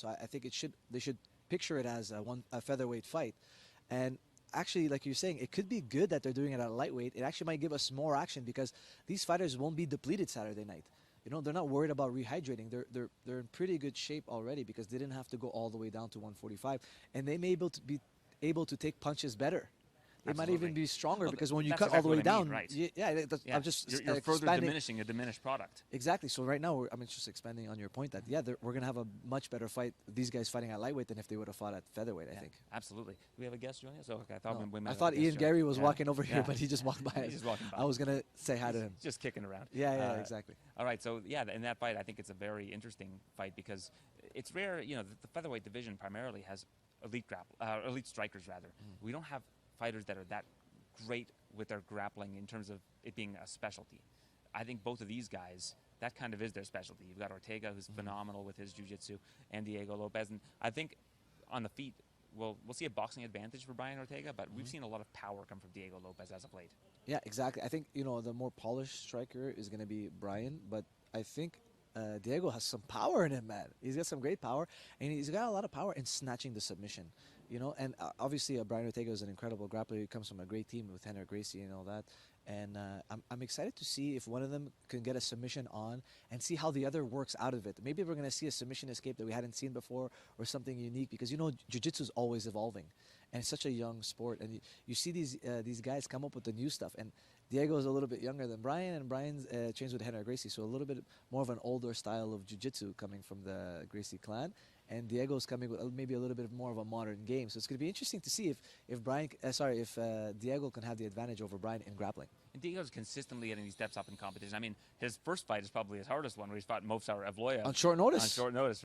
So I think they should picture it as a featherweight fight, and actually, like you're saying, it could be good that they're doing it at a lightweight. It actually might give us more action because these fighters won't be depleted Saturday night. You know, they're not worried about rehydrating. They're in pretty good shape already because they didn't have to go all the way down to 145, and they may be able to take punches better. They might even be stronger because when you cut all the way down, right? I'm just you're further diminishing a diminished product. Exactly. So right now, I'm just expanding on your point that we're gonna have a much better fight. These guys fighting at lightweight than if they would have fought at featherweight. I think. Absolutely. Do we have a guest joining us? Oh, okay. I I thought Ian Gary was walking over here, but he just walked by. He's just walking by. I was gonna say hi to him. Just kicking around. Yeah, exactly. All right. So in that fight, I think it's a very interesting fight because it's rare. You know, the featherweight division primarily has elite strikers rather. We don't have fighters that are that great with their grappling in terms of it being a specialty. I think both of these guys, that kind of is their specialty. You've got Ortega, who's phenomenal with his jiu-jitsu, and Diego Lopes. And I think on the feet, we'll see a boxing advantage for Brian Ortega, but we've seen a lot of power come from Diego Lopes as of late. Yeah, exactly. I think, the more polished striker is going to be Brian, but I think Diego has some power in him, man. He's got some great power, and he's got a lot of power in snatching the submission. And obviously Brian Ortega is an incredible grappler. He comes from a great team with Henry Gracie and all that. And I'm excited to see if one of them can get a submission on and see how the other works out of it. Maybe we're going to see a submission escape that we hadn't seen before or something unique because, jiu-jitsu is always evolving. And it's such a young sport. And you see these guys come up with the new stuff. And Diego is a little bit younger than Brian, and Brian's trains with Henry Gracie, so a little bit more of an older style of jiu-jitsu coming from the Gracie clan. And Diego's coming with maybe a little bit more of a modern game. So it's going to be interesting to see if Diego can have the advantage over Brian in grappling. And Diego's consistently getting these steps up in competition. I mean, his first fight is probably his hardest one, where he's fought Movsar Evloya on short notice. On short notice.